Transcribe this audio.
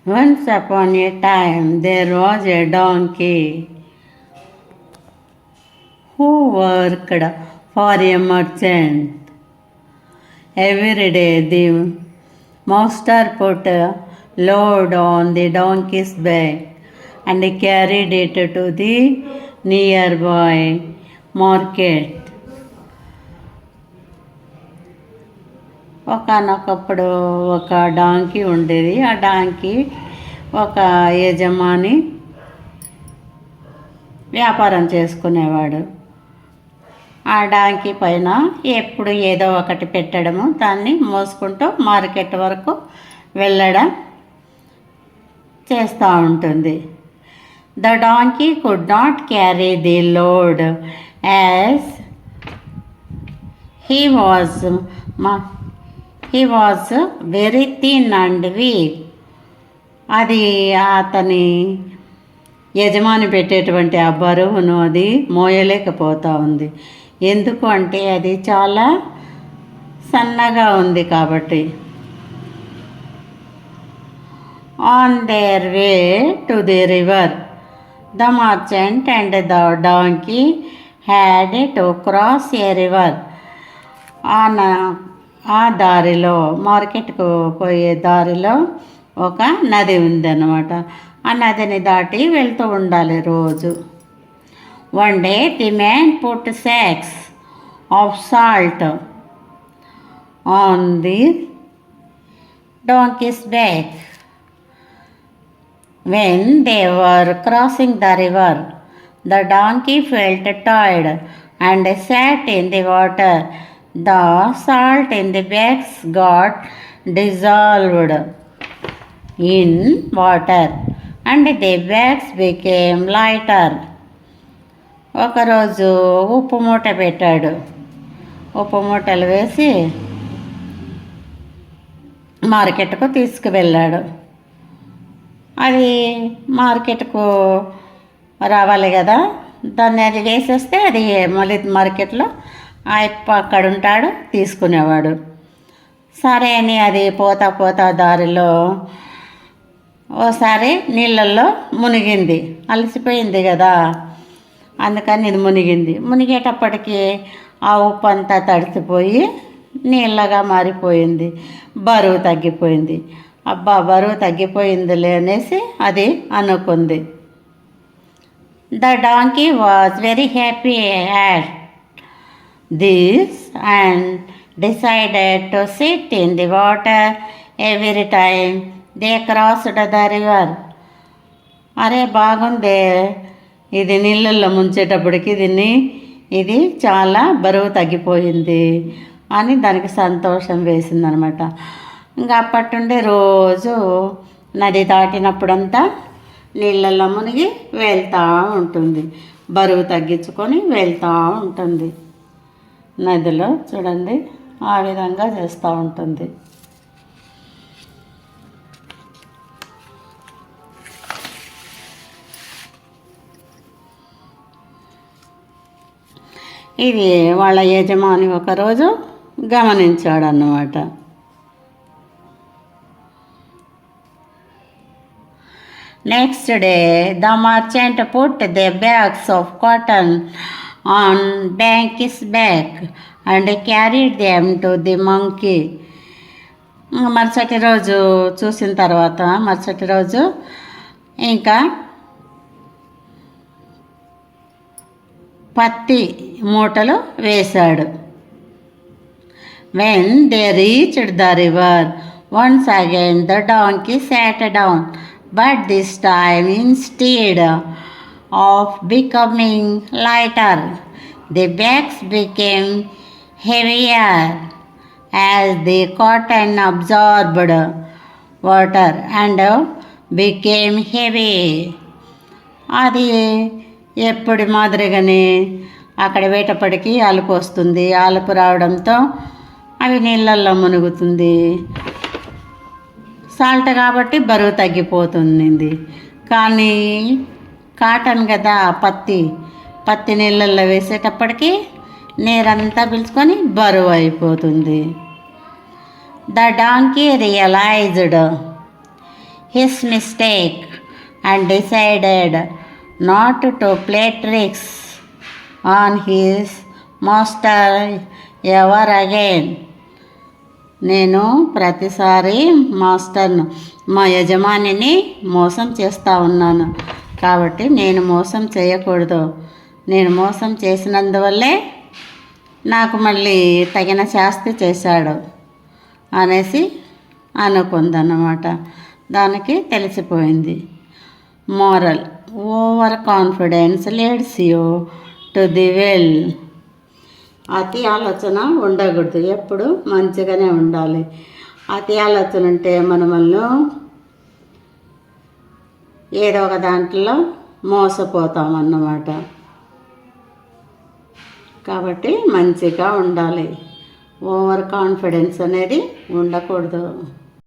Once upon a time, there was a donkey who worked for a merchant. Every day, the master put a load on the donkey's back and carried it to the nearby market. ఒకనొకప్పుడు ఒక donkey ఉండేది. ఆ donkey ఒక యజమాని వ్యాపారం చేసుకునేవాడు. ఆ donkey పైన ఎప్పుడు ఏదో ఒకటి పెట్టడము, దాన్ని మోసుకుంటూ మార్కెట్ వరకు వెళ్ళడం చేస్తూ ఉంటుంది. The donkey could not carry the load as he was very thin and weak. అది అతని యజమాని పెట్టేటువంటి ఆ బరువును అది మోయలేకపోతూ ఉంది. ఎందుకు అంటే అది చాలా సన్నగా ఉంది కాబట్టి. On their way to the river the merchant and the donkey had to cross A river. ఆ దారిలో, మార్కెట్కు పోయే దారిలో ఒక నది ఉందన్నమాట. ఆ నదిని దాటి వెళ్తూ ఉండాలి రోజు. One day the man put socks of salt on the donkey's back. When they were crossing the river, the donkey felt tired and sat in the water. The salt in the bags got dissolved in water and the bags became lighter. ఒకరోజు ఉప్పు మూట పెట్టాడు. ఉప్పు మూటలు వేసి మార్కెట్కు తీసుకువెళ్ళాడు. అది మార్కెట్కు రావాలి కదా, దాన్ని అది వేసేస్తే అది మళ్ళీ మార్కెట్లో అక్కడ ఉంటాడు, తీసుకునేవాడు. సరే అని అది పోతా దారిలో ఓసారి నీళ్ళల్లో మునిగింది. అలసిపోయింది కదా, అందుకని ఇది మునిగేటప్పటికి ఆ ఉప్పు అంతా తడిసిపోయి నీళ్ళగా మారిపోయింది. బరువు తగ్గిపోయింది. అబ్బా, బరువు తగ్గిపోయిందిలే అనేసి అది అనుకుంది. The donkey was very happy at this and decided to SIT in the water every time they crossed the river. అరే బాగుందే, ఇది నీళ్ళల్లో ముంచేటప్పటికి ఇది చాలా బరువు తగ్గిపోయింది అని దానికి సంతోషం వేసిందనమాట. ఇంకా అప్పటి నుండి రోజు నది దాటినప్పుడంతా నీళ్ళల్లో మునిగి వెళ్తూ ఉంటుంది, బరువు తగ్గించుకొని వెళ్తూ ఉంటుంది. నదిలో చూడండి, ఆ విధంగా చేస్తూ ఉంటుంది. ఇది వాళ్ళ యజమాని ఒకరోజు గమనించాడన్నమాట. Next day the merchant put the bags of cotton on donkeys back and carried them to the monkey. మరుసటి రోజు చూసిన తర్వాత మరుసటి రోజు ఇంకా పత్తి మూటలు వేశాడు. When they reached the river, once again the donkey sat down, but this time instead of becoming lighter, the bags became heavier as the cotton absorbed water and became heavy. అది ఎప్పటి మాదిరిగానే అక్కడ వేటప్పటికి అలుపు వస్తుంది. అలుపు రావడంతో అవి నీళ్ళల్లో మునుగుతుంది. సాల్ట్ కాబట్టి బరువు తగ్గిపోతుంది. కానీ కాటన్ కదా, పత్తి నీళ్ళల్లో వేసేటప్పటికి నీరంతా పీల్చుకొని బరువు అయిపోతుంది. The donkey realised his mistake and decided not to play tricks on his master ever again. నేను ప్రతిసారి మాస్టర్ను మా యజమానిని మోసం చేస్తూ ఉన్నాను, కాబట్టి నేను మోసం చేయకూడదు. నేను మోసం చేసినందువల్లే నాకు మళ్ళీ తగిన శాస్తి చేశాడు అనేసి అనుకుందన్నమాట. దానికి తెలిసిపోయింది. Moral: over confidence leads you to the well. అతి ఆలోచన ఉండకూడదు, ఎప్పుడు మంచిగానే ఉండాలి. అతి ఆలోచన ఉంటే మనల్ని ఏదో ఒక దాంట్లో మోసపోతామన్నమాట. కాబట్టి మంచిగా ఉండాలి. ఓవర్ కాన్ఫిడెన్స్ అనేది ఉండకూడదు.